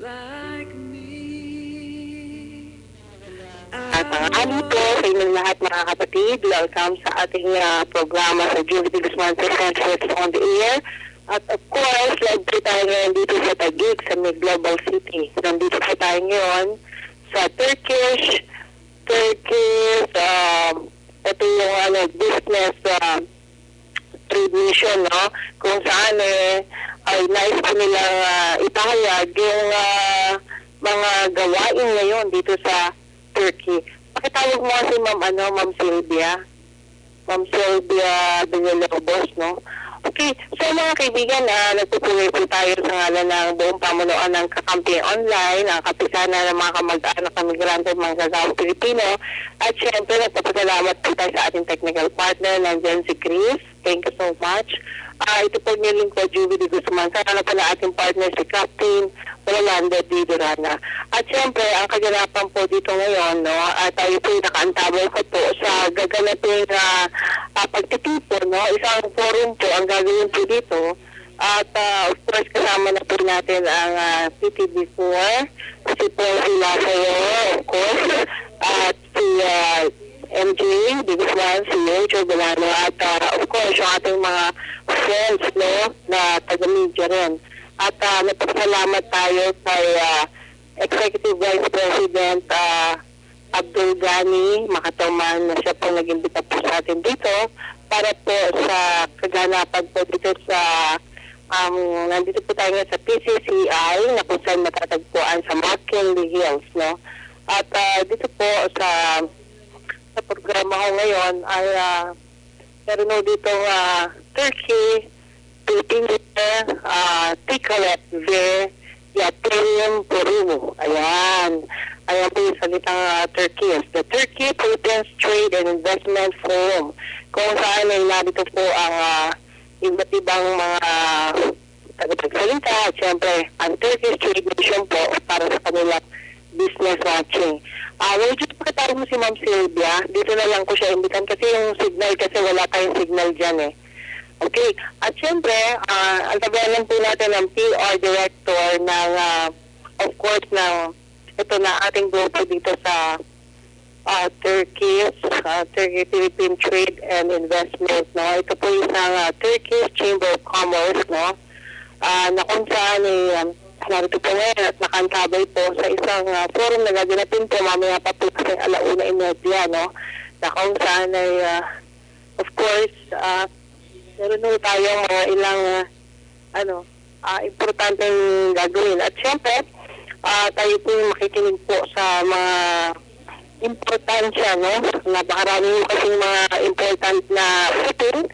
At ali po sa inyong lahat mga kapatid, welcome sa ating programa sa Julie de Guzman Presents on the Air. At of course, live po tayo ngayon dito sa Taguig, sa May Global City. Nandito po tayo ngayon sa Turkish, ito yung business trade mission, no? Kung saan ay nais po nilang ipahayag yung mga gawain ngayon dito sa Turkey. Pakitawag mo si Ma'am Sylvia. Ma'am Sylvia Villalobos, no? Okay, so mga kaibigan, nagpupuloy po tayo sa ngalan ng buong pamunuan ng Kakampi Online, ang kapisana ng mga kamag-anak ng migrante mga kagawang Pilipino. At syempre, nagpapasalamat po tayo sa ating technical partner, nandiyan si Chris. Thank you so much. Ito po niling ko, Julie de Guzman. Sana na pala ating partner si Captain Rolando D. Durana. At siyempre, ang kaganapan po dito ngayon, no, tayo po nakaantabay ko po sa gaganaping pagtitipon, no, isang forum po ang gagawin po dito. At of course, kasama na po natin ang PTB4, si Paul Hilasayo, of course, at si MJ de Guzman, si Rachel Delano, at of course, yung ating mga friends, no, na taga-media rin. At nagpasalamat tayo kay Executive Vice President Abdul Ghani Makatoman na siya po nag-imbita po sa atin dito para po sa kaganapan po dito sa nandito po tayo nga sa PCCI na kung saan matatagpuan sa McKinley Hills, no? At dito po sa programa ko ngayon ay meron dito Turkey, Philippines, Ticolet, Yatrium, Purumo. Ayan. Ayan po yung salitang Turkey. The Turkey Philippines Trade and Investment Forum. Kung saan ay narito po ang iba't ibang mga tagapagsalita at siyempre ang Turkish Trade Mission po para sa kanilang business watching. Will just pakitawag mo si Ma'am Sylvia. Dito na lang ko siya imbitan kasi yung signal kasi wala tayong signal dyan eh. Okay. At siyempre, ang tabayanan po natin ng PR Director ng, of course, ng ito na ating grupo dito sa Turkey Philippine Trade and Investment. No? Ito po isang Turkish Chamber of Commerce, no? Na kung saan narito po ngayon at nakantabay po sa isang forum na gaganapin po mamaya pa po kasi 1:30, no? Na kung saan ay, of course, meron tayong ilang importanteng gagawin. At siyempre, tayo po makikinig po sa mga importansya, no? Napakarami yung kasing mga important na meeting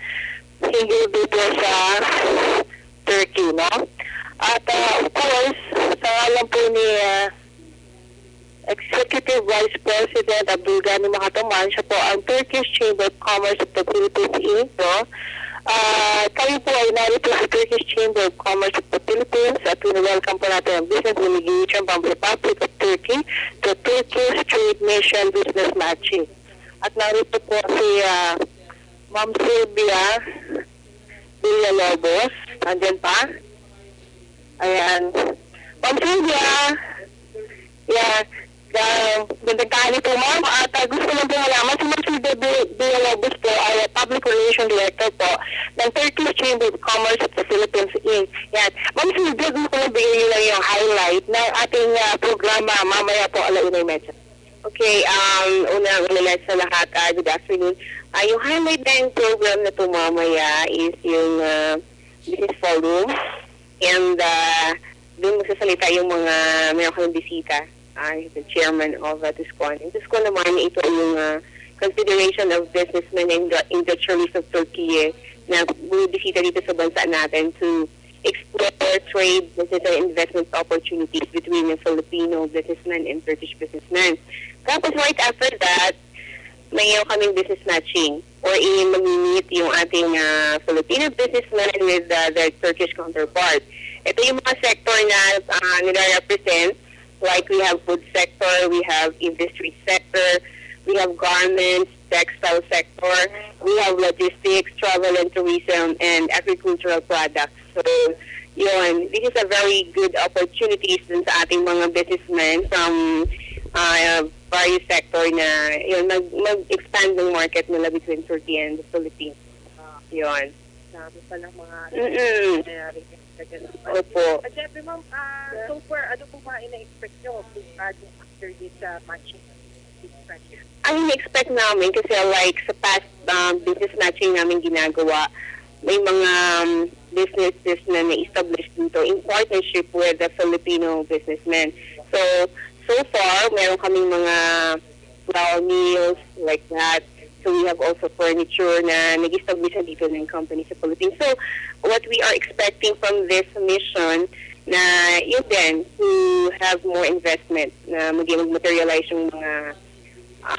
hinggil dito sa Turkey, no? At of course, sa alam po ni Executive Vice President Abdul Ghani Makatoman, siya po ang Turkish Chamber of Commerce of the Philippines Inc., no? Kayo po ay narito sa Turkish Chamber of Commerce of the Philippines at welcome po natin ang Business Delegation from the Republic of Turkey to Turkish Trade Mission Business Matching. At narito po si Ma'am Sylvia Villalobos. Andyan pa? Ayan. Ma'am Sylvia! Yeah. Nagkakani po ma'am at gusto lang po malaman si Ma'am Sylvia Villalobos po ay Public Relations Director po ng Turkish Chamber of Commerce of the Philippines Inc. Yan. Ma'am Sylvia, gusto ko lang bigyan nyo lang yung highlight ng ating programa mamaya po 1:30. Okay, una sa lahat, good afternoon. Yung highlight ng program na ito mamaya is yung business forum and doon magsasalita yung mga mayroon kang bisita. The chairman of TUSCON. In TUSCON naman, ito yung consideration of businessmen and industrialists of Turkey na bumibisita dito sa bansa natin to explore trade, business and investment opportunities between the Filipino businessmen and Turkish businessmen. Tapos right after that, mayroon kaming business matching or mag-meet yung ating Filipino businessmen with their Turkish counterpart. Ito yung mga sector na nila-represent. Like we have food sector, we have industry sector, we have garments, textile sector, we have logistics, travel and tourism, and agricultural products. So, Yun, this is a very good opportunities dun sa ating mga businessmen from various sector na yun, mag-expand ng market nila between Turkey and the Philippines. Yun. Sabi pa lang mga Mm-mm. Opo. At syempre ma'am, so far, ano po mga ina-expect nyo after this matching? Ang in-expect namin kasi like sa past business matching namin ginagawa, may mga businesses na na-establish dito in partnership with the Filipino businessmen. So far, meron kaming mga flour mills like that. So we have also furniture na nag-establish na dito ng company sa Philippines. So what we are expecting from this mission na yun din to have more investment na mag-materialize yung mga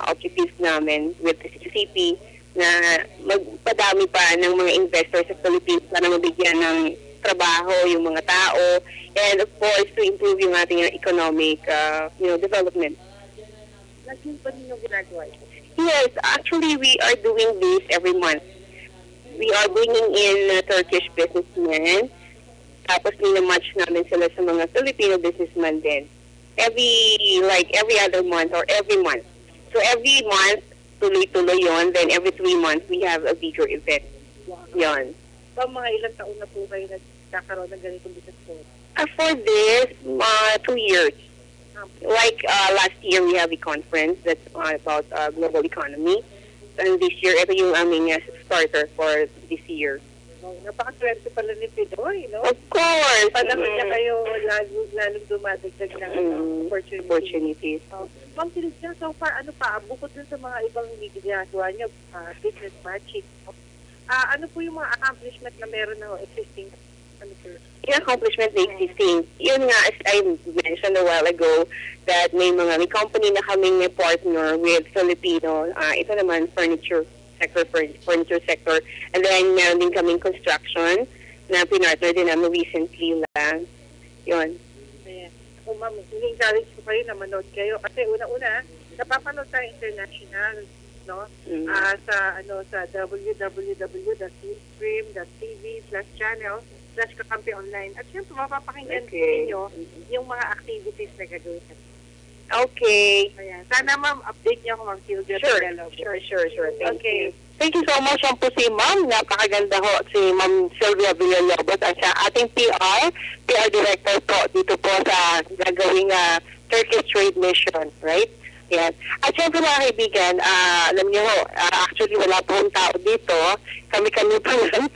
objectives namin with the CCP na magpadami pa ng mga investors sa Philippines para mabigyan ng trabaho yung mga tao and of course to improve yung ating economic development. Lagi ba ninyo ginagawa ito? Yes, actually we are doing this every month. We are bringing in Turkish businessmen tapos nina-match namin sila sa mga Filipino businessmen din. Every other month or every month. So every month, tuloy-tuloy yon. Then every 3 months, we have a bigger event. Wow. Yon. So mga ilang taon na po kayo nagkakaroon ng ganitong business po? For this, 2 years. Like last year, we have a conference that's about global economy. And this year, ito yung aming starter for this year. Oh, napakaswerte pala ni Pidoy, no? Of course! Panahon niya kayo lalong dumadagdag ng opportunities. Ma'am Silvia, so far, ano pa, bukod dun sa mga ibang ginagawa niyo, business matching, ano po yung mga accomplishment na meron na existing? Ano po? Yung accomplishment na existing, yun nga, as I mentioned a while ago, that may company na kaming partner with Filipino, ito naman, furniture sector. And then, meron din kaming construction na pinartner din namin recently lang. Yun. Ayan. So, ma'am, encourage ko kayo na manood kayo. Kasi una-una, napapanood tayo international, no? Sa www.stream.tv/channel/Kakampi Online. At syempre, mapapakinggan ninyo yung mga activities na gagawin. Okay. Ayan. Sana ma'am, update niyo ako, Ma'am Silvia. Sure. Thank you. Thank you so much. Yan po si Ma'am. Napakaganda ho si Ma'am Sylvia Villalobos at siya ating PR Director po dito po sa gagawing Turkish Trade Mission, right? Yan. At syempre mga kaibigan, alam niyo ho, actually wala pong tao dito. Kami po lang.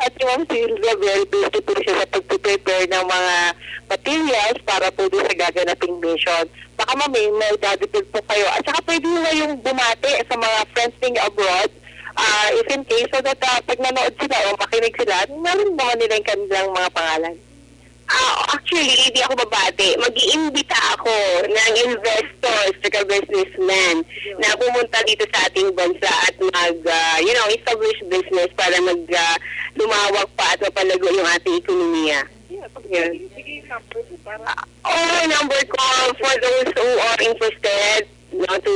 At si Ma'am Sylvia, very busy po siya sa pag-prepare ng mga materials para po doon sa gaganaping mission. Baka may dadipid po kayo. At saka pwede nyo yung bumati sa mga friends ninyo abroad if in case so that pag nanood sila o makinig sila, narinig nila yung kanilang mga pangalan. Actually, hindi ako babati. Mag-iimbita ako ng investors at businessmen na pumunta dito sa ating bansa at establish business para lumawak pa at mapalago yung ating ekonomiya. Sige, number ko para... number ko for those who are interested to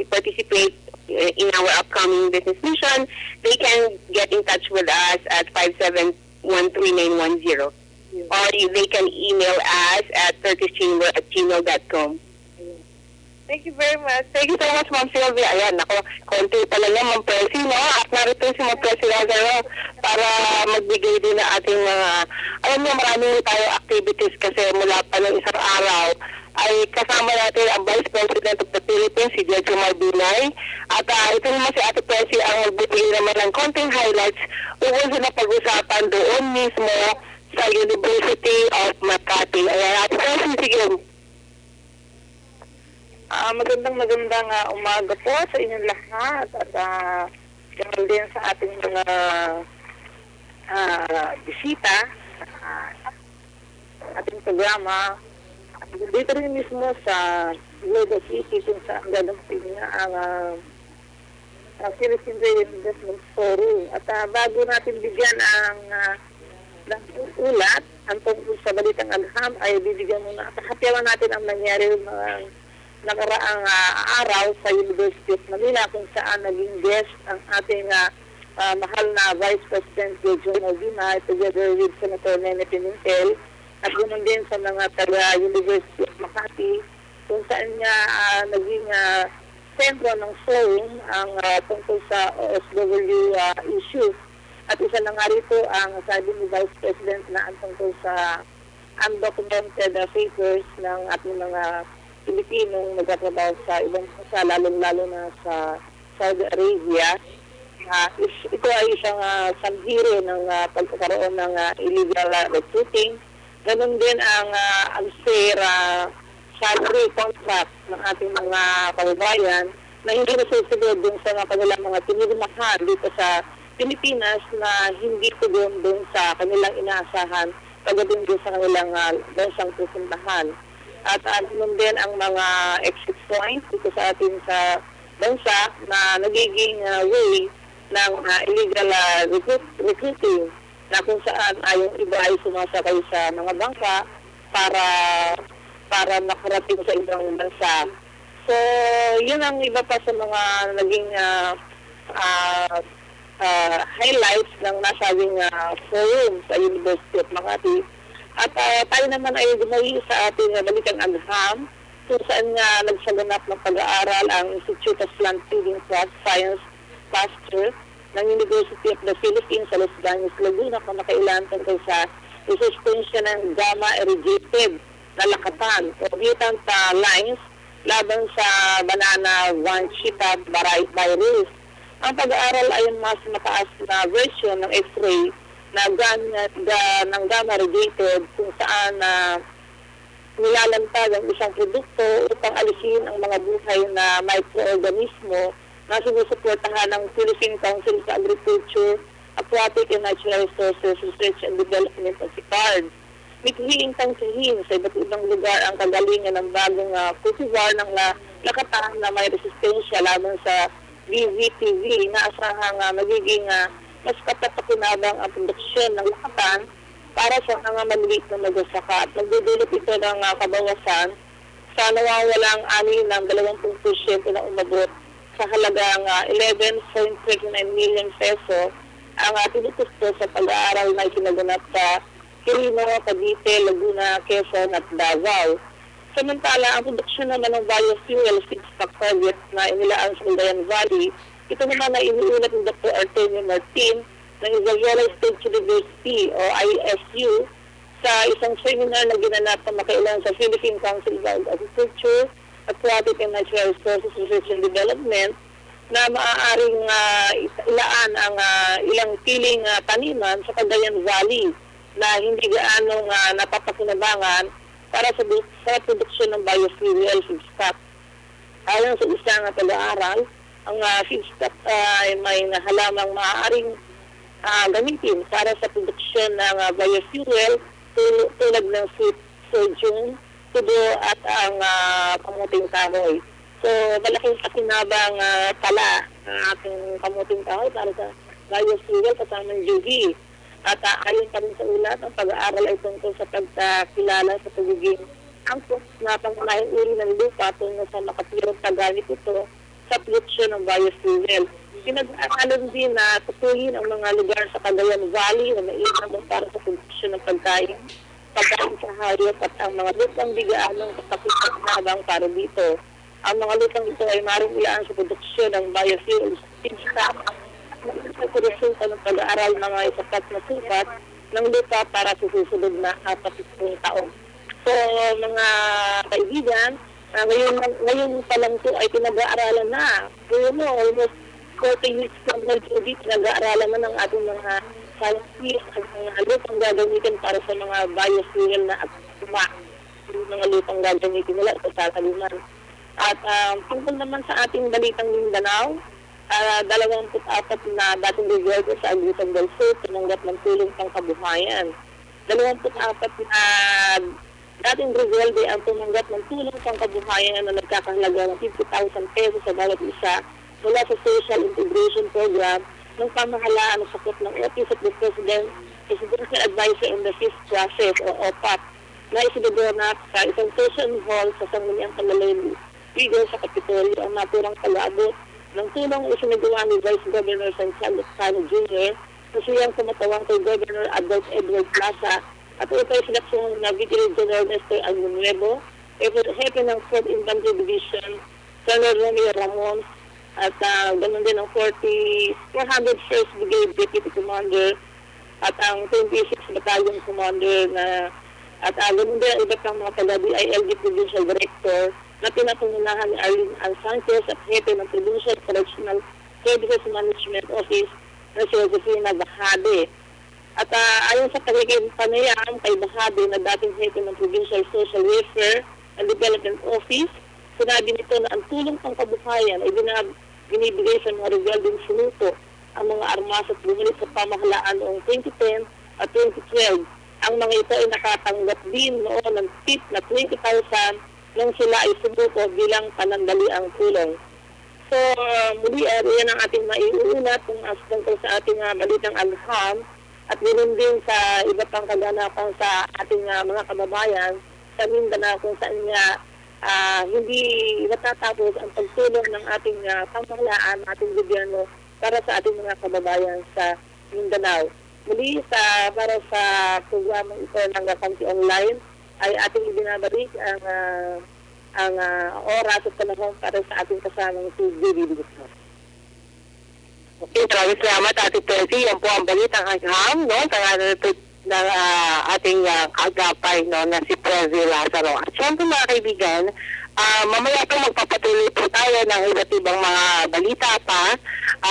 participate in our upcoming business mission, they can get in touch with us at 5713910. Or they can email us at turkishchamber@gmail.com. Thank you very much. Thank you so much, Ma'am Sylvia. Ayan, konti pala lang, Ma'am Presi, no? At narito si Ma'am Presi Lazaro para magbigay din ng ating mga, alam niyo, marami tayo activities kasi mula pa ng isang araw ay kasama natin ang Vice President of the Philippines, si Judge Marbinay. At ito naman si Ate Presi ang magbibigay naman ng konting highlights ukol sa napag-usapan doon mismo sa University of Makati. Ayan, Ate Presi, sige. Magandang umaga po sa inyong lahat at ganoon din sa ating mga bisita ating programa dito rin mismo sa Global City kung saan gagampin nga ang Philippine Investment Forum. At bago natin bigyan ang ulat ang tungkol sa Balitang Agham ay bibigyan muna at hatiyawan natin ang nangyari nakaraang araw sa University of Manila kung saan naging guest ang ating mahal na Vice President John Obina together with Senator Nene Pimentel at ganoon din sa mga taga-University of Makati kung saan niya naging sentro ng forum ang tungkol sa OFW issues. At isa na nga rito ang sabi ni Vice President na ang tungkol sa undocumented papers ng ating mga Pilipinong nagtatrabaho sa ibang bansa, lalo na sa Saudi Arabia. Ito ay isang sanghiri ng pagkakaroon ng illegal recruiting. Ganon din ang unfair salary contract ng ating mga kababayan na hindi nasusunod dun sa kanilang mga tinirmahan dito sa Pilipinas na hindi tugon dun sa kanilang inaasahan pagdating din sa kanilang bansang pupuntahan. At nun din ang mga exit points dito sa ating sa bansa na nagiging way ng illegal recruiting na kung saan yung iba ay sumasakay sa mga bangka para makarating sa ibang bansa. So, yun ang iba pa sa mga naging highlights ng nasabing forum sa University of Makati. At tayo naman ay gumawi sa ating Balitang Agham kung saan nga nagsaganap ng pag-aaral ang Institute of Plant Feeding Science Pasture ng University of the Philippines sa Los Baños, Laguna kung nakailan tungkol sa resistensya ng gamma-irradiated na lakatan o mutant lines laban sa banana vine cheetah virus. Ang pag-aaral ay mas mataas na version ng X-ray na ng gamma-radiated kung saan nilalantad ang isang produkto upang alisin ang mga buhay na microorganismo na sinusuportahan ng Philippine Council sa Agriculture, Aquatic and Natural Resources Research and Development o CICARD. Mithiing tangsihin sa iba't ibang lugar ang kagalingan ng bagong cultivar ng lakatan na may resistensya laban sa VVTV na asahang magiging mas katapakinabang ang produksyon ng lakatan para sa mga maliliit na magsasaka at magdudulot ito ng kabawasan sa nawawalang ani ng 20% na umabot sa halagang 11.39 million peso ang tinutusto sa pag-aaral na ikinaganap sa Quirino, Cavite, Laguna, Quezon at Davao. Samantala, ang produksyon naman ng biofuel feedstock project na inilaan sa Cagayan Valley, ito naman ay iniulat ng Dr. Artemio Martin ng Isabela State University o ISU sa isang seminar na ginanap na makailan sa Philippine Council of Agriculture, Aquatic and Natural Resources Research and Development na maaaring ilaan ang ilang piling taniman sa Cagayan Valley na hindi gaanong napapakinabangan para sa produksyon ng biofuel feedstock. Ayon sa isang pag-aaral, ang feedstock ay may halamang maaaring gamitin para sa produksyon ng biofuel tulad ng sweet sodium, tubo at ang kamuting kahoy. So, malaking pakinabang pala ang ating kamuting kahoy para sa biofuel kasama ng UV. At ayon pa rin sa ulat, ang pag-aaral ay tungkol sa pagkakilala sa pagiging angkos na pangunahing uri ng lupa tungo sa makapirong taganip ito sa produksyon ng biofuel. Pinag-aaralan din na tutuhin ang mga lugar sa Cagayan Valley na mainam para sa produksyon ng pagkain sa hayop at ang mga lutang bigaanong kapakit-nabang para dito. Ang mga lutang ito ay maaaring ilaan sa produksyon ng biofuel feedstock sa resulta ng pag-aaral ng mga isapat na sukat ng lupa para sa susunod na 40 taon. So, mga kaibigan, ngayon pa lang ito ay pinag-aaralan na. Kaya mo, almost 40 years from now, pinag-aaralan na ng ating mga scientists at mga lupang gagamitin para sa mga biofuel na atuma. Mga lupang gagamitin nila sa taliman. At tungkol naman sa ating balitang Mindanao, 24 na dating reserve sa Agusan del Sur tumanggap ng tulong pang kabuhayan. 24 na dating reserve ang tumanggap ng tulong pang kabuhayan na nagkakahalaga ng 50,000 pesos sa bawat isa mula sa Social Integration Program ng pamahalaan ng sakot ng Office of the Presidential Advisor on the Fifth Process o OPAP na isinadonat sa isang session hall sa Sangguniang Panlalay Legal sa Kapitolyo ang naturang pag-aabot ng tulong isinagawa ni Vice Governor Santiago Cano Jr. na siyang kumatawang kay Governor Adolf Edward Plaza at ito ay sinaksyon na Brigadier General Nestor Aguinuevo, Hepe ng 4th Infantry Division, Colonel Romeo Ramon, at ganoon din ang 401st Brigade Deputy Commander at ang 26th Battalion Commander at ganoon din ang iba pang mga taga-DILG Provincial Director na pinapangunahan ni Arlene Ann Sanchez at Hepe ng Provincial Correctional Services Management Office na si Josefina Bahade. At ayon sa panayam kay Bahade na dating Hepe ng Provincial Social Welfare and Development Office, sinabi nito na ang tulong pang kabuhayan ay binibigay sa mga rebelding sinuto ang mga armas at bumalik sa pamahalaan noong 2010 at 2012. Ang mga ito ay nakatanggap din noon ng tip na 20,000 nang sila ay sumuko bilang panandaliang tulong. So, muli, yan ang ating maiuunat kung tungkol sa ating balitang alham at ganoon din sa iba pang kaganapan sa ating mga kababayan sa Mindanao kung saan nga hindi natatapos ang pagtulong ng ating pamahalaan, ating gobyerno para sa ating mga kababayan sa Mindanao. Muli, para sa programang ito ng Kampi Online, ay ating ibinabalik ang oras at panahon para sa ating kasamang si David Gusto. Okay, maraming salamat, Ate Percy. Yan po ang balitang agham, no? Ng ating kagapay, no, na si Prezi Lazaro. At syempre mga kaibigan, mamaya po magpapatuloy po tayo ng iba't ibang mga balita pa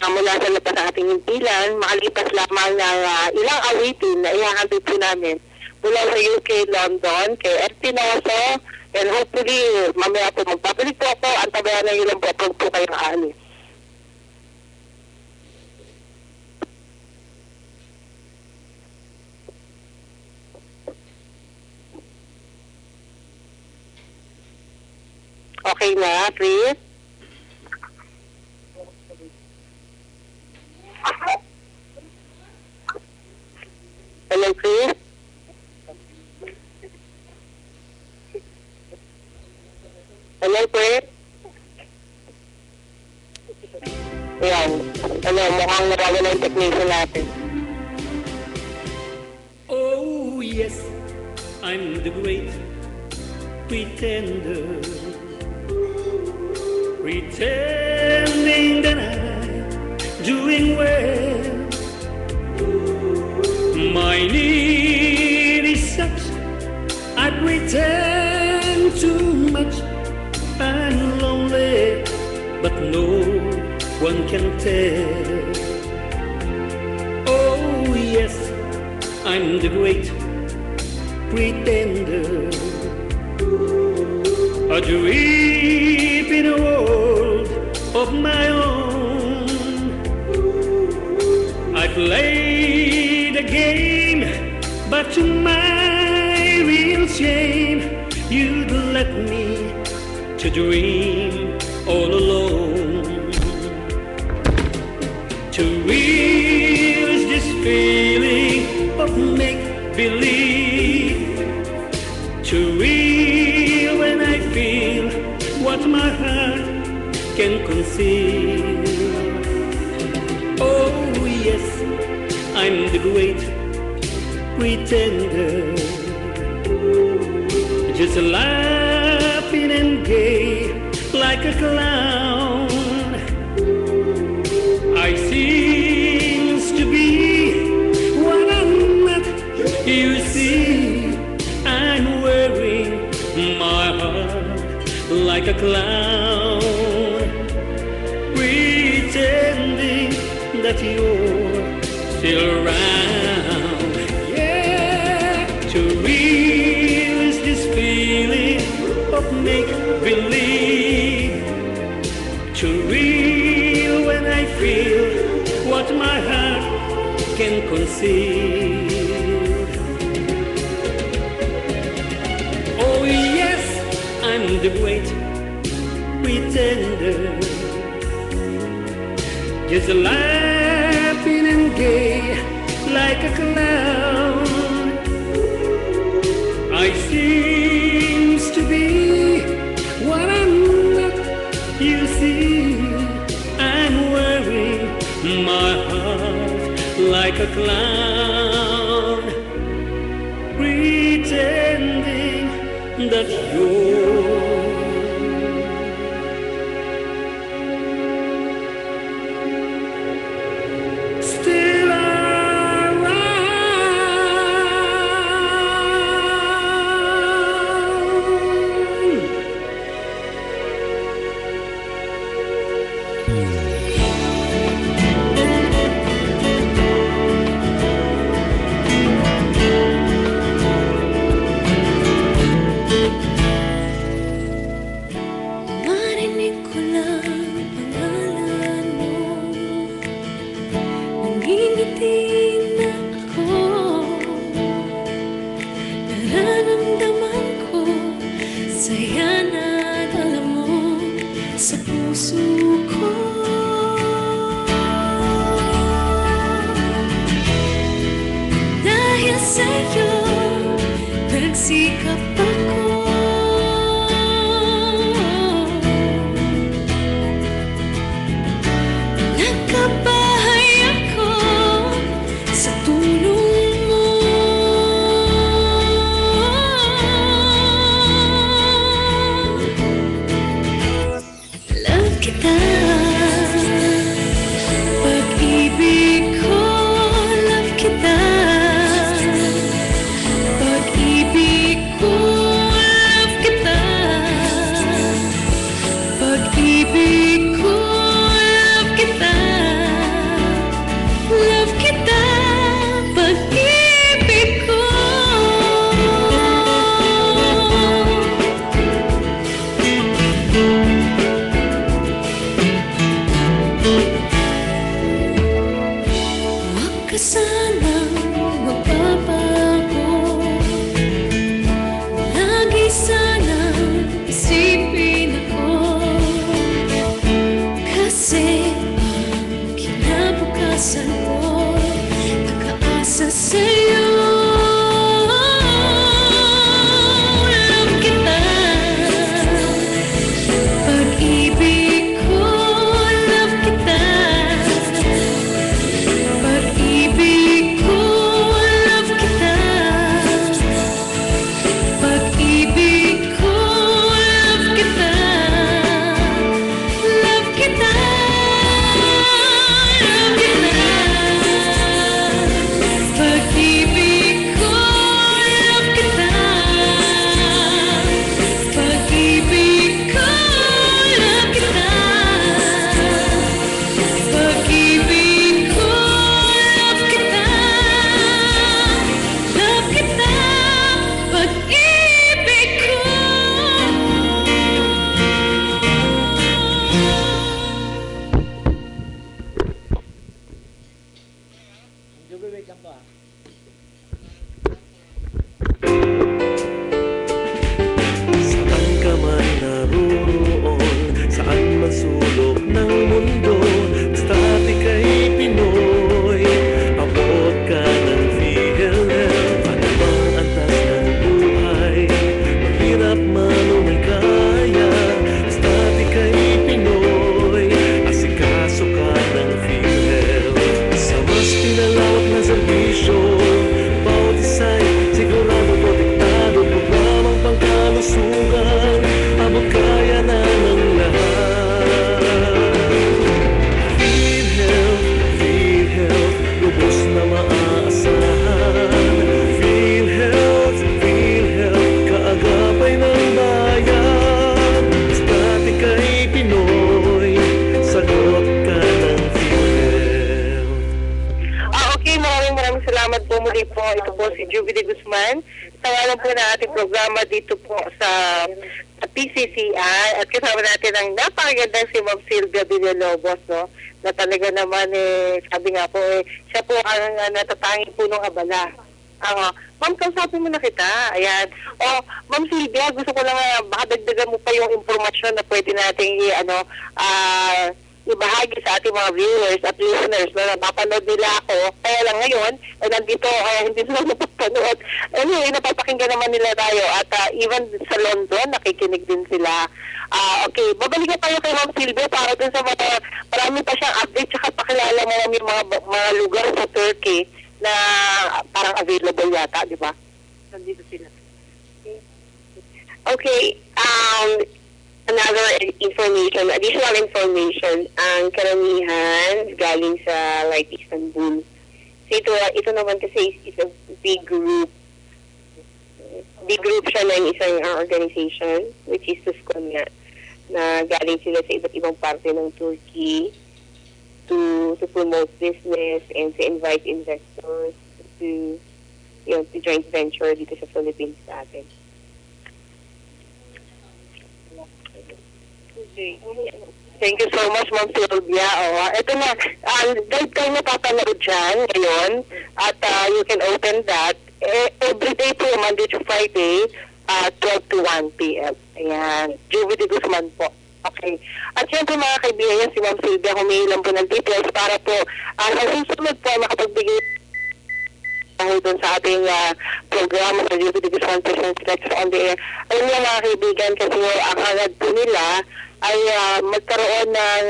mula sa labas ng ating himpilan, makalipas lamang ng ilang awitin na ihahandog po namin mula sa UK, London, kay Espinoso, and hopefully mamaya po magpapalik po ako, antabayan na ilang po kayong aalis. Okay na, Chris? Hello, Chris? Hello, Chris? Ayan. Ano, mukhang nawawala yung technician natin. Oh, yes, I'm the great pretender. Pretending that I'm doing well. My need is such I pretend too much. I'm lonely, but no one can tell. Oh yes, I'm the great pretender. A dream in a world of my own. I play the game, but to my real shame, you'd let me to dream all alone. To real is this feeling of make-believe. To real when I feel what my heart can conceive. Oh yes, I'm the great pretender. Just laughing and gay like a clown. I seems to be what I'm not. You see, I'm wearing my heart like a clown, pretending that you're still around. Yeah, to real is this feeling of make-believe. To real when I feel what my heart can conceive. Oh yes, I'm the great pretender. Just laughing and gay like a clown. I seems to be what I'm not. You see, like a clown, pretending that you're still around. Narinig ko lang pangalan mo, nangingiti na ako. Nararamdaman ko saya na dala mo sa puso ko. Dahil sa'yo nagsikap ako. Nagkabahay ako sa tulong mo. Love kita, pag-ibig ko. Love kita, pag-ibig ko. Love kita, pag-ibig ko. Love kita, love kita, pag-ibig ko. Huwag ka sanang magbabago, lagi sanang isipin ako. Kasi ang kinabukasan ko nakaasa sa'yo. Love kita, pag-ibig ko. Love kita, pag-ibig ko. Love kita, pag-ibig ko. Love kita, love kita, love kita, pag-ibig ko. Love kita, pag-ibig ko. Love kita, pag-ibig ko. Love kita, love kita, pag-ibig ko. Saan ka man naroon, saan man sulok ng mundo, basta ika'y Pinoy. Abot ka ng PhilHealth, ano bang antas ng buhay? Mahirap man o may kaya, basta ika'y Pinoy. Asikaso ka ng PhilHealth, sa mas pinalawak na serbisyo. Bawat isa'y sigurado protektado, programang pangkalusugan, abot kaya na ng lahat. PhilHealth, PhilHealth, lubos na maaasahan. PhilHealth, PhilHealth, kaagapay ng bayan. Basta't ika'y Pinoy, sagot ka ng PhilHealth. Okay, maraming salamat po muli po. Ito po si Jubilee Guzman. Tawalan po na ating programa dito po sa PCCI at kasama natin ang napakagandang si Ma'am Sylvia Villalobos, no? Na talaga naman sabi nga po siya po ang natatanging punong abala. Ma'am, kausapin mo na kita. Ayan. Ma'am Sylvia, gusto ko lang baka dagdagan mo pa yung impormasyon na pwede nating ibahagi sa ating mga viewers at listeners na napapanood nila ako. Kaya lang ngayon, nandito ako, kaya hindi sila napapanood. Anyway, napapakinggan naman nila tayo. At even sa London, nakikinig din sila. Okay, babalikan tayo kay Ma'am Silvia para dun sa mga, marami pa siyang update, tsaka pakilala mo yung mga lugar sa Turkey na parang available yata, di ba? Nandito sila. Okay, another additional information, ang karamihan galing sa like Istanbul. So ito naman kasi is a big group. Big group siya ng isang organization, which is Tuskon nga, na galing sila sa iba't ibang parte ng Turkey to promote business and to invite investors to joint venture dito sa Philippines natin. Thank you so much, Ma'am Sylvia. Ito na, guide kayo napapanood dyan ngayon at you can open that every day po, Monday to Friday, 12 to 1 p.m. Ayan, Juvie de Guzman po. Okay. At syempre mga kaibigan, si Ma'am Sylvia humingi lang po ng details para po sa susunod po makapagbigay doon sa ating programa sa Juvie de Guzman Presents Lecture on the Air. Alam niyo mga kaibigan, kasi ang hangad po nila ay magkaroon ng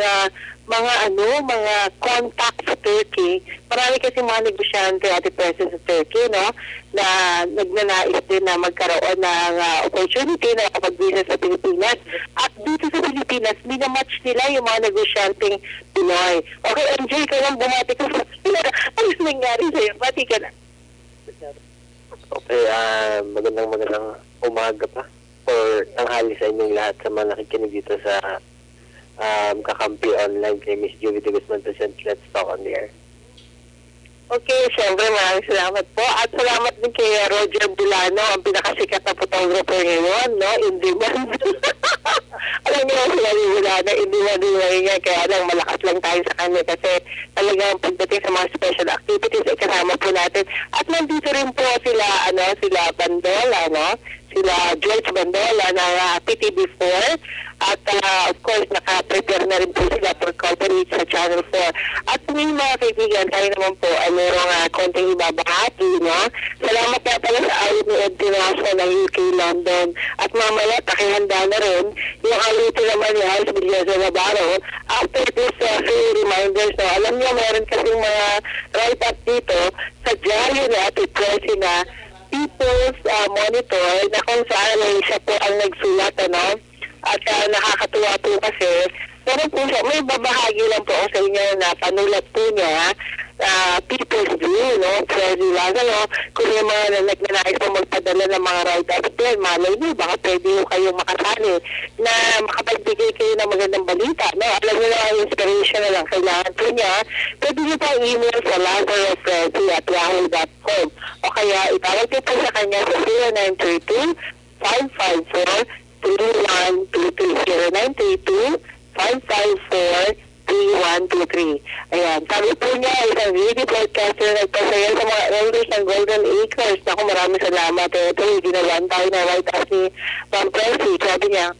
mga contact sa Turkey. Marami kasi mga negosyante at present sa Turkey, no, na nagnanais din na magkaroon ng opportunity na kapag-business sa Pilipinas. At dito sa Pilipinas, minamatch nila yung mga negosyanteng Pinoy. Okay, MJ, ka lang bumati ko. Ano nangyari sa'yo? Bati ka na. Okay, magandang umaga pa or tanghali sa inyong lahat sa mga nakikinig dito sa kakampi online kay Miss Juvie de Guzman Presents Let's Talk on the Air. Okay, syempre maraming salamat po. At salamat din kay Roger Bulano, ang pinakasikat na photographer ngayon, no? In demand. Alam niyo sila ni Bulano, in demand niya, kaya lang malakas lang tayo sa kanya kasi talagang pagdating sa mga special activities ay kasama po natin. At nandito rin po sila, sila Bandola, no? Sila George Bandola ng PTV4 at of course naka-prepare na rin po sila for coverage sa Channel 4. At ngayon mga kaibigan, tayo naman po ay mayroong konting ibabahati, no? Salamat na pala sa awit ni Ed Tinaso ng UK London at mamaya pakihanda na rin yung awit naman ni House Villarreal Navarro after this few reminders, no? Alam niyo, meron kasing mga write-up dito sa diaryo na at ipresi na People's Monitor na kung saan siya po ang nagsulat, ano? At nakakatuwa po kasi, pero po siya, may babahagi lang po ako sa inyo na panulat po niya, People's View, no? Freddy Lázaro, kung yung mga nagnanais po magpadala ng mga write-ups din, malay niyo, baka pwede yung kayong makasali na makapagbigay kayo ng magandang balita, no? Alam niyo na, inspiration na lang kailangan po niya, pwede niyo pa email sa lazarofreddy@yahoo.com o kaya itawag niyo po sa kanya sa 0932-554-3123, 0932-554-3123. Ayan, sabi po niya, isang video broadcaster na nagpasaya sa mga elders ng Golden Acres. Naku, maraming salamat. Ito, ginawan tayo na right as ni Ma'am Percy. Sabi niya,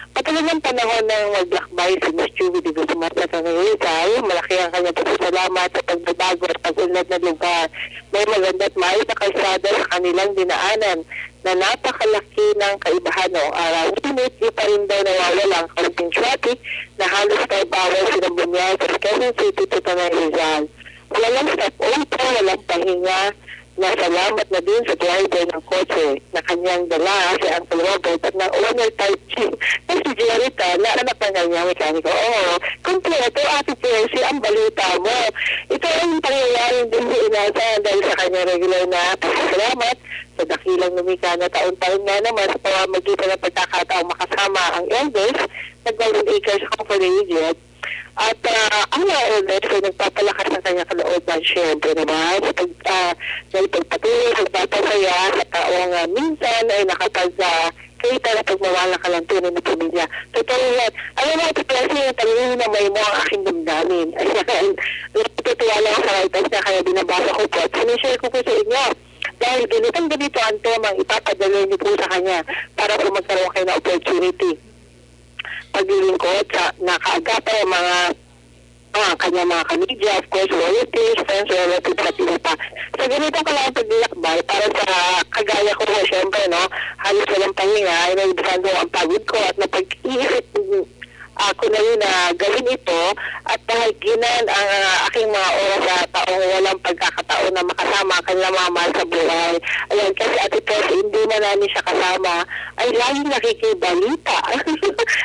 matagal ng panahon ng maglakbay si Miss Juvie de Guzman sa Tanaytay. Malaki ang kanyang pasasalamat sa pagbabago at pag-unlad na lugar. May maganda at maayos na kalsada sa kanilang dinaanan na napakalaki ng kaibahan noong araw. Ngunit di pa rin daw nawawala ang kaunting traffic na halos 5 hours silang bumiyahe sa Quezon City to Tanay Rizal. Walang stop-over, walang pahinga. Nasalamat na din sa driver ng kotse na kanyang dala si Uncle Robert at ng owner type G na si Jerita na anak ng kanyang mekaniko. Oo, kumpleto Ate Percy ang balita mo. Ito ang pangyayaring din sa inasa dahil sa kanyang regular na pasasalamat sa dakilang lumika na taon-taon nga naman sa pamamagitan ng pagkakataong makasama ang elders na Golden Acres Comfort Agent. At ang mga elders ay nagpapalakas ng kanyang kalooban, syempre naman, sa pagpatuloy, nagpapasaya sa taong minsan ay nakapag-kita na pagmawalang kalantunan ng pamilya. Totoo yan. Alam mo, ito kasi yung tanongin na may mo ang aking damdamin. Ayan, natutuwa lang sa writers na kaya binabasa ko po at sinishare ko po sa inyo. Dahil ganito ang temang ipapadala niyo po sa kanya para po magkaroon kayo ng opportunity paglilingkod sa nakaagapay ang mga ang kanyang mga kamedya, of course, relatives, friends, relatives at iba pa. Sa ganito ka lang paglakbay, para sa kagaya ko na syempre, no, halos walang pahinga, ay naibisan ko ang pagod ko at napag-iisip ako na yun na gawin ito at pahaginan ang aking mga oras sa taong walang pagkakataon na makasama ang kanilang mga mahal sa buhay. Ayan, kasi Ate Percy, hindi na namin siya kasama, ay laging nakikibalita.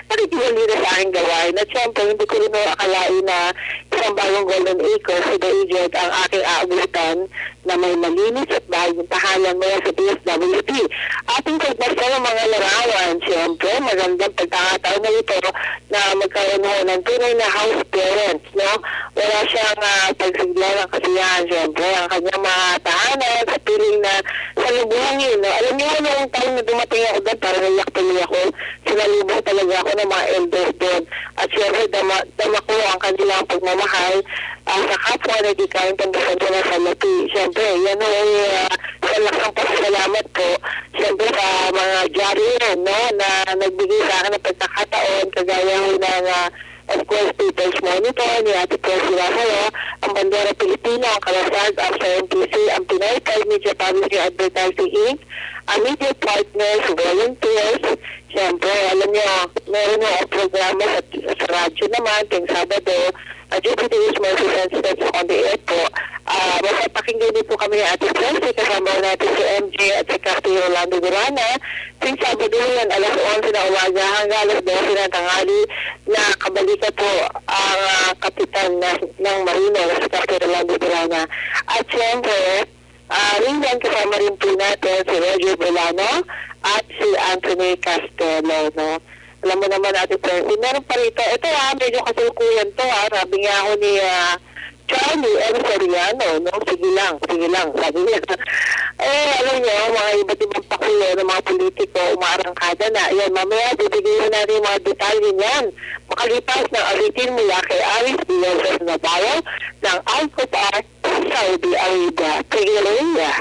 Nakikibalita sa aking gawain. At syempre, hindi ko rin akalain na isang bagong Golden Acres, si The Agent, ang aking aabutan na may malinis at bahaging tahanan mula sa DSWD. Ating pagbasta ng mga larawan, syempre, magandang pagkakataon na ito na magkaroon ho ng tunay na house parents, no? Wala siyang pagsigla ng kasiyahan, syempre, ang kanyang mga tahanan sa piling na salubungin, no? Alam niyo, noong taon na dumating ako doon, parang naiyak tuloy ako, sinalubong talaga ako ng mga elders doon. At syempre, dama ko ang kanilang pagmamahal sa kapwa na di kain pagbasan ko na sa lapi. Syempre, yan ho ay sa lakang pasalamat po. Syempre, sa mga jari rin, no? Na nagbigay sa akin ng pagkakataon, kagaya ho ng of course, People's Monitor, ni Ate Percy Lazaro, ang Bandera Pilipino, ang Kalasag, ang NPC, ang Pinoy Pride Media Public Advertising Inc., ang media partners, volunteers, siyempre, alam niyo, meron mo ang programa sa radyo naman, ting Sabado, Jupiter's Mercy Sensitive on the air po. Basta pakinggan din po kami ni Ate Percy, kasama natin si MJ at si Captain Rolando Durana. Ting Sabado yan, alas 11 na umaga hanggang alas 12 na tanghali na kabalita po ang kapitan ng Marino, si Captain Rolando Durana. At siyempre, rin kasama rin po natin si Roger Bolano at si Anthony Castello, no? Alam mo naman, Ate Percy, meron pa rito. Ito medyo kasulkuyan to sabi nga ako ni Charlie M. Soriano, no? Sige lang, sabi niya. Alam niyo, mga iba't ibang pakulo ng mga politiko, umaarangkada na. Ayan, mamaya, bibigyan natin yung mga detalye niyan. Makalipas ng awitin mula kay Aris Diaz Navarro ng Alcopar, Saudi Arabia. Tigilaya.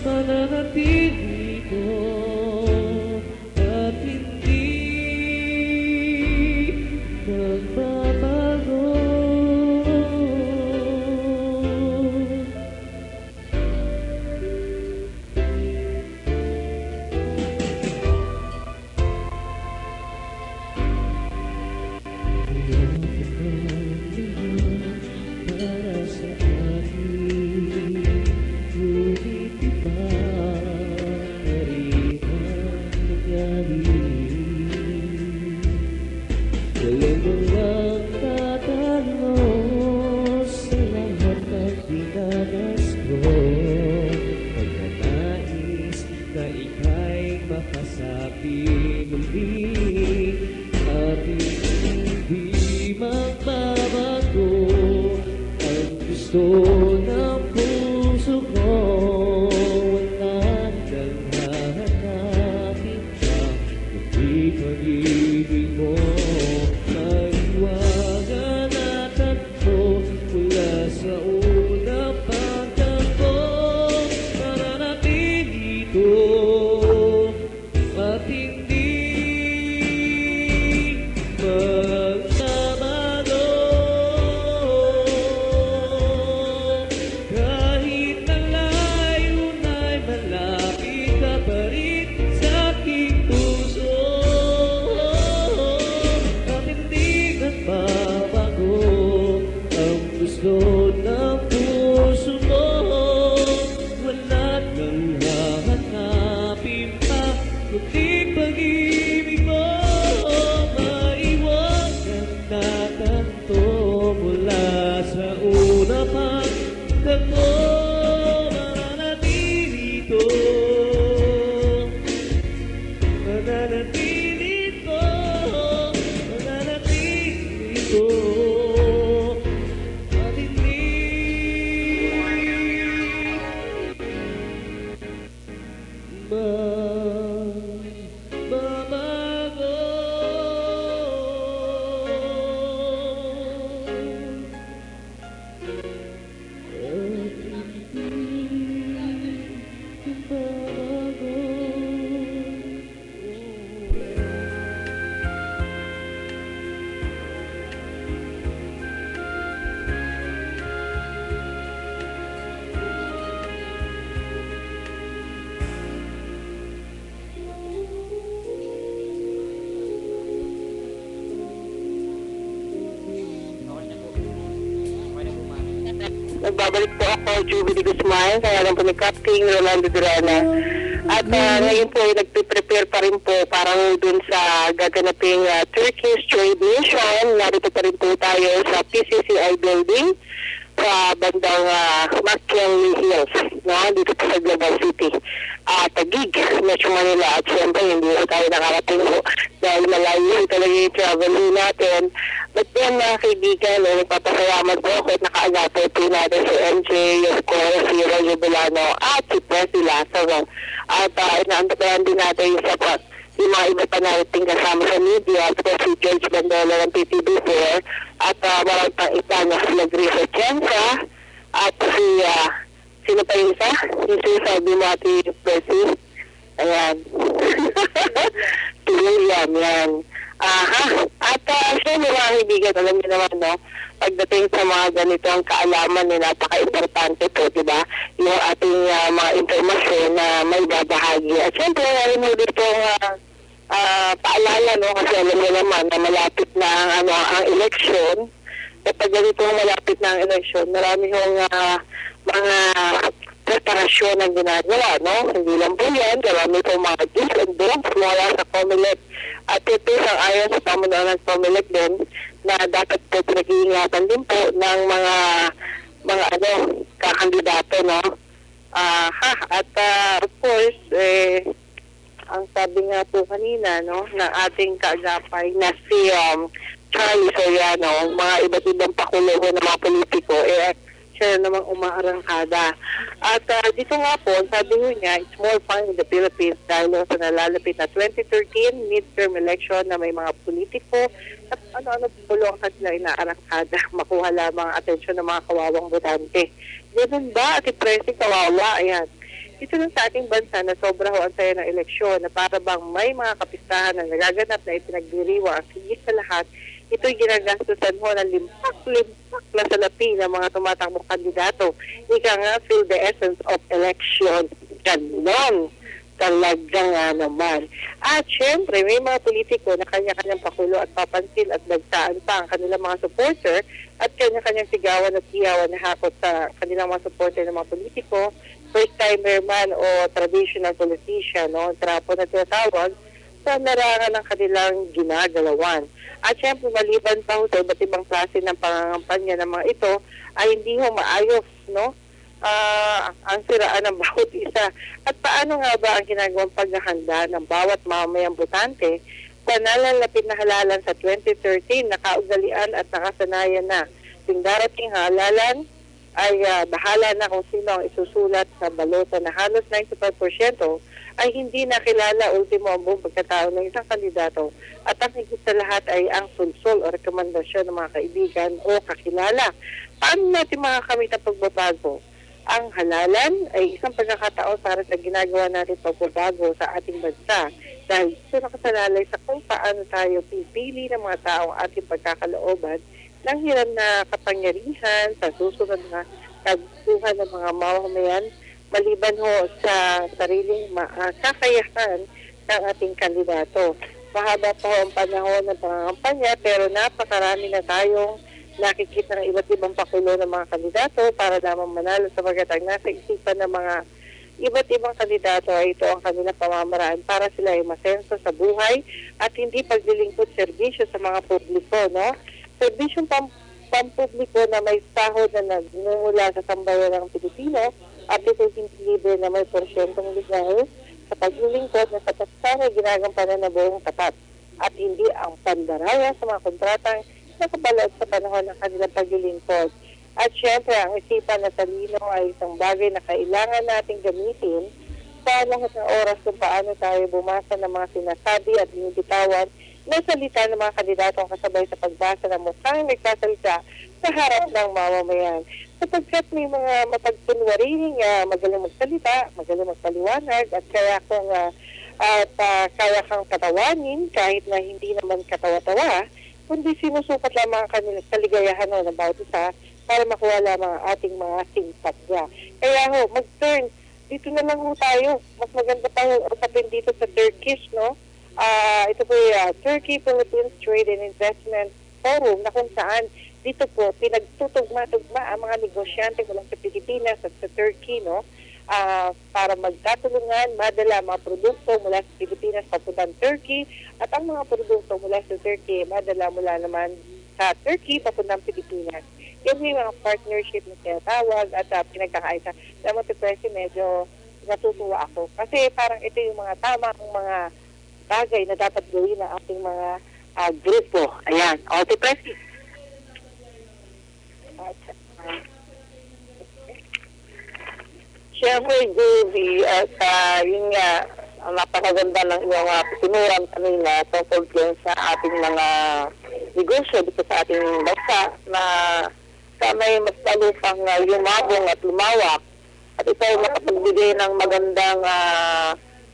Mananatili ko puso ko, wala kang hahanapin pa, kundi pag-ibig mo. Maiwagan at takbo mula sa unang pagtakbo, mananatili ito at hindi magsabago. Kahit malayo na'y malapit ka pa rin sa aking puso, at hindi nagbabago ang gusto ng puso mo. Wala kang hahanapin pa, kundi pag-ibig mo. Maiwagan na tanto mula sa una pang takbo, mananatili ito, mananatili ito, mananatili ito, at hindi magbabago. Nagbabalik po ako, Jubilee Guzman, kaya lang po ni Captain Rolando Durana. At ngayon po ay nagpe-prepare pa rin po parang dun sa gaganaping Turkish Trade Mission. Narito pa rin po tayo sa PCCI building sa bandang McKinley Hills, no? Dito po sa Global City. Taguig, Metro Manila. At syempre, hindi po tayo nakarating po dahil malayo talaga yung traveling natin. But then, mga kaibigan, nagpapasalamat po ako at nakaagapo po natin si MJ, of course, si Roger Bolano, at si Percy Lazaro. At inaantabayan din natin yung mga iba pa natin kasama sa media, at si George Bandola ng PTV4, at marami pang iba na sila Griffith Atienza, at si, sino pa yung isa? Yung sinasabi mo ati Percy. Ayan. Si William, yan. At syempre mga kaibigan, alam niyo naman, no, pagdating sa mga ganitong kaalaman, napaka-importante po, diba? Yung ating mga informasyon na may babahagi. At syempre, ngayon mo dito paalala, no, kasi alam niyo naman na malapit na ang eleksyon. At pag ganito malapit na ang eleksyon, marami yung mga preparasyon ang ginagawa, no? Hindi lang po yan, marami po mga do's and don'ts mula sa COMELEC. At ito ang ayon sa pamunuan ng COMELEC din na dapat po pinag-iingatan din po ng mga kakandidato, no? At of course, ang sabi nga po kanina, no, ng ating kaagapay na si Charlie Soriano, mga iba't ibang pakulo ng mga politiko, siya namang umaarangkada. At dito nga po, sabi niya, it's more fun in the Philippines dahil sa nalalapit na 2013 midterm election na may mga politiko at ano-ano pulo ang kanila inaarangkada, makuha lamang ang atensyon ng mga kawawang botante. Ganun ba? At ipresi kawawa, ayan. Ito lang sa ating bansa na sobra ho ang saya ng eleksyon na para bang may mga kapistahan na nagaganap na ipinagdiriwa ang sigit sa lahat. Ito'y ginagastusan ho ng limpak na salapi ng mga tumatakbong kandidato. Ika nga, feel the essence of election. Ganon. Talaga nga naman. At syempre, may mga politiko na kanya-kanyang pakulo at papansin at nagsaan pa ang kanilang mga supporter at kanya-kanyang sigawan at iyawan na hakot sa kanilang mga supporter ng mga politiko, first-timer man o traditional politician, no? Trapo na tinatawag sa larangan ng kanilang ginagalawan. At syempre, maliban pa sa iba't ibang klase ng pangangampanya ng mga ito, ay hindi ho maayos, no? Ang siraan ng bawat isa. At paano nga ba ang ginagawang paghahanda ng bawat mamayang botante sa nalalapit na halalan sa 2013 na kaugalian at nakasanayan na. Ting darating halalan ay bahala na kung sino ang isusulat sa balota na halos 95% ay hindi nakilala ultimo ang buong pagkatao ng isang kandidato at ang higit sa lahat ay ang sulsol o rekomendasyon ng mga kaibigan o kakilala. Paano natin makakamit ang pagbabago? Ang halalan ay isang pagkakataon para sa ginagawa natin pagbabago sa ating bansa dahil ito nakasalalay sa kung paano tayo pipili ng mga taong ating pagkakalooban ng hiram na kapangyarihan sa susunod na kagustuhan ng mga mamamayan maliban ho sa sariling kakayahan ng ating kandidato. Mahaba pa ho ang panahon ng pangangampanya pero napakarami na tayong nakikita ng iba't ibang pakulo ng mga kandidato para lamang manalo sapagkat ang nasa isipan ng mga iba't ibang kandidato ay ito ang kanilang pamamaraan para sila ay masenso sa buhay at hindi paglilingkod serbisyo sa mga publiko, no? Serbisyong pampubliko na may sahod na nagmumula sa sambayan ng Pilipino at ito hindi libre na may porsyentong legal sa paglilingkod na sa taksana ginagampanan na buong tapat at hindi ang pandaraya sa mga kontratang nakabalot sa panahon ng kanilang paglilingkod. At syempre, ang isipan na talino ay isang bagay na kailangan nating gamitin sa lahat ng oras kung paano tayo bumasa ng mga sinasabi at binibitawan na salita ng mga kandidatong kasabay sa pagbasa ng mukhang nagsasalita sa harap ng mamamayan. Sapagkat may mga mapagkunwaring magaling magsalita, magaling magpaliwanag at kaya kang katawanin kahit na hindi naman katawa-tawa, kundi sinusukat lamang ang kanilang kaligayahan ng bawat isa para makuha lamang ang ating mga simpatya. Kaya mag-turn. Dito na lang tayo. Mas maganda pa usapin dito sa Turkish, no? Ito po yung Turkey-Philippines Trade and Investment Forum na kung saan dito po pinagtutugma-tugma ang mga negosyante mula sa Pilipinas at sa Turkey, no? Para magkatulungan, madala mga produkto mula sa Pilipinas papuntang Turkey at ang mga produkto mula sa Turkey madala mula naman sa Turkey papuntang Pilipinas. Yan yung mga partnership na tinatawag at pinagkakaisa. Alam mo, Presi, medyo natutuwa ako. Kasi parang ito yung mga tamang mga bagay na dapat gawin ng ating mga grupo. Ayan. O, Presi. Siyempre, Judy, at yun nga, ang napakaganda ng iyong pinuran kanina tungkol din sa ating mga negosyo dito sa ating bansa na may mas palupang lumabong at lumawak. At ito ay makapagbigay ng magandang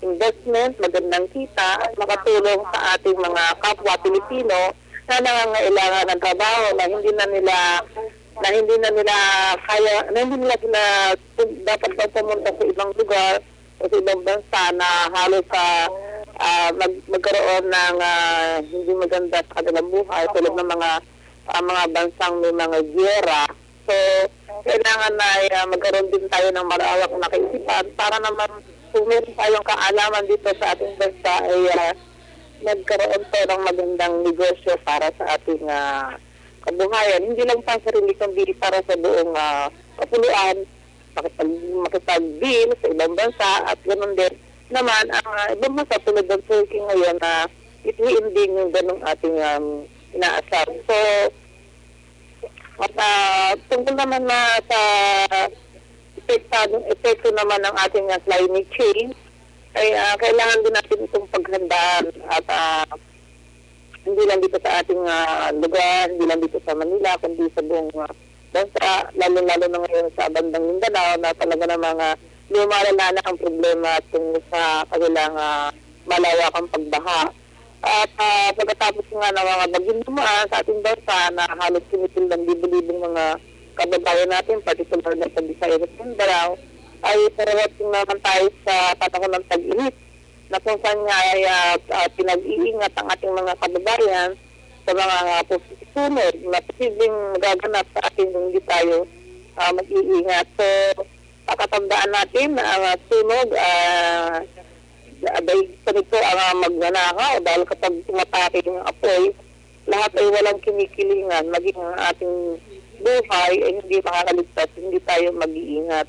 investment, magandang kita at makatulong sa ating mga kapwa Pilipino na nangangailangan ng trabaho na hindi na nila kaya, na hindi nila dapat pumunta sa ibang lugar o sa ibang bansa na halos magkaroon ng hindi maganda sa kanilang buhay tulad ng mga bansang may mga giyera. So, kailangan na magkaroon din tayo ng malawak na kaisipan para naman kung meron tayong kaalaman dito sa ating bansa ay nagkaroon to ng magandang negosyo para sa ating kabuhayan. Hindi lang sa sarili kundi para sa buong kapuluan, makipag-deal sa ibang bansa at ganoon din naman ang ibang bansa tulad ng Turkey ngayon na ituin din yung ganong ating inaasar. So, tungkol naman na sa epekto naman ng ating climate change, ay kailangan din natin itong paghandaan at hindi lang dito sa ating lugar, hindi lang dito sa Manila, kundi sa buong bansa, lalo-lalo na ngayon sa bandang Mindanao na talaga ng mga lumalala na ang problema tungkol sa kanilang malawakang pagbaha. At pagkatapos nga ng mga bagyong dumaan sa ating bansa na halos kinitil ng libo-libong mga kababayan natin, particular na sa Visayas at Mindanao, ay parating naman tayo sa panahon ng tag-init na kung saan nga ay pinag-iingat ang ating mga kababayan sa mga susunod na posibleng magaganap sa ating kung hindi tayo mag-iingat. So, pakatandaan natin na ang sunog dahil sa nito ang magnanakaw dahil kapag tumatake yung apoy, lahat ay walang kinikilingan, maging ang ating buhay ay hindi makakaligtas, hindi tayo mag-iingat.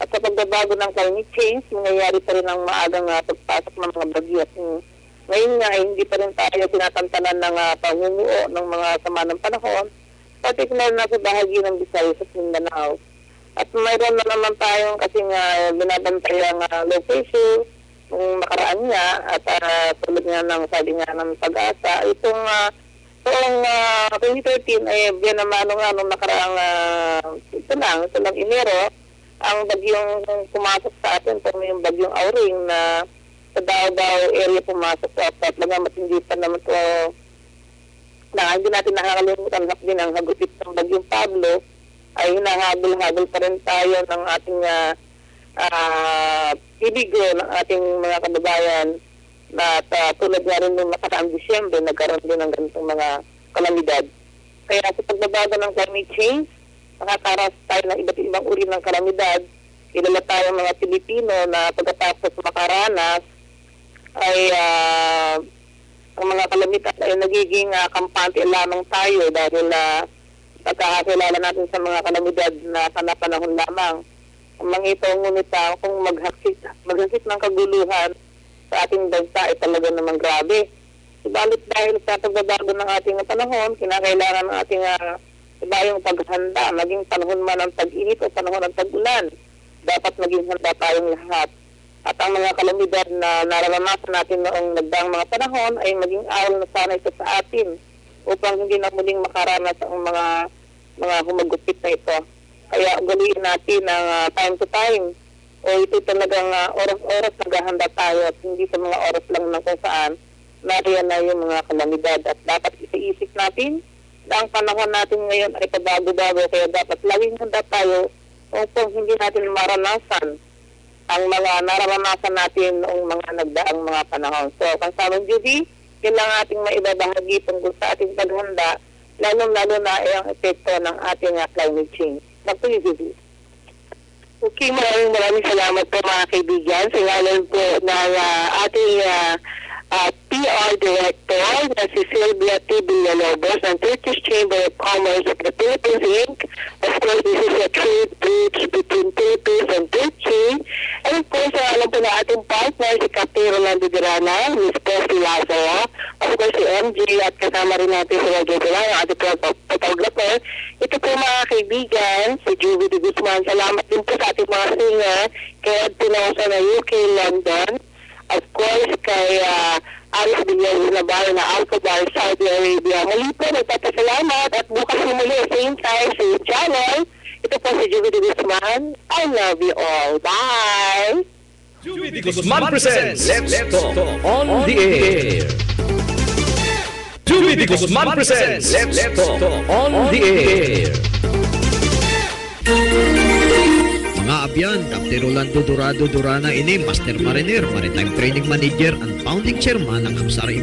At sa pagbabago ng climate change, nangyayari pa rin ang maagang pagpasok ng mga bagyo. Ngayon nga, hindi pa rin tayo tinatantanan ng pangumuo ng mga sama ng panahon, particular na sa bahagi ng Visayas at Mindanao. At mayroon na naman tayong kasing binabantayang low pressure nung nakaraan niya at tulad nga ng sabi nga ng Pag-asa, itong 2013 ay binamano nga nung nakaraang ito lang Enero, ang bagyong pumasok sa atin, kung yung bagyong Auring na sa Davao area pumasok at talaga matindi pa naman ito na hindi natin nakakalimutan din ang hagupit ng bagyong Pablo ay hinahabol-habol pa rin tayo ng ating ibigo ng ating mga kababayan na tulad nga rin nung nakaraang Disyembre nagkaroon din ng ganitong mga kalamidad. Kaya sa pagbabago ng climate change, nakakaras tayo ng iba't ibang uri ng kalamidad. Kilala tayo mga Pilipino na pagkatapos makaranas ay ang mga kalamidad ay nagiging kampante lamang tayo dahil pagkakakilala natin sa mga kalamidad na panapanahon lamang. Ang mga ito, ngunit kung maghakit ng kaguluhan sa ating bansa ay talaga namang grabe. Subalit dahil sa pagbabago ng ating panahon, kinakailangan ng ating ibayong paghanda, maging panahon man ng tag-init o panahon ng tag-ulan. Dapat maging handa tayong lahat. At ang mga kalamidad na nararanasan natin noong nagdaang mga panahon ay maging aral na sana ito sa atin upang hindi na muling makaranas ang mga humagupit na ito. Kaya ugaliin natin ang time to time o ito talagang oras-oras naghahanda tayo at hindi sa mga oras lang na kung saan nariyan na yung mga kalamidad. At dapat isip natin na ang panahon natin ngayon ay pabago-bago kaya dapat laging handa tayo upang hindi natin maranasan ang mga nararanasan natin noong mga nagdaang mga panahon. So, Kansamang Judy, yun lang ating maibabahagi tungkol sa ating paghanda, lalo-lalo na ay ang epekto ng ating climate change. Back to you, Judy. Okay, maraming salamat po mga kaibigan. Sa ngalan po ng ating PR Director na si Sylvia T. Villalobos ng Turkish Chamber of Commerce of the Philippines, Inc. Of course, this is a trade bridge between Philippines and Turkey. And of course, alam po na ating partner, si Captain Rolando Durana, Ms. Posty Lazaro, of course, si MJ, at kasama rin natin si Roger Durana, ang ating photographer. Ito po mga kaibigan, si Juby de Guzman. Salamat din po sa ating mga singer, kay Ed Pinoza na UK, London. Of course, kay Aris Villar Navarro na Alcobar, Saudi Arabia. Muli po, nagpapasalamat at bukas muli, same time, same channel. Ito po si Juby de Guzman. I love you all. Bye! Juby de Guzman presents Let's Talk on the Air. Juby de Guzman presents Let's Talk on the Air. Mga abyan, Captain Rolando Durado Durana ini Master Mariner, Maritime Training Manager and Founding Chairman ng Amsara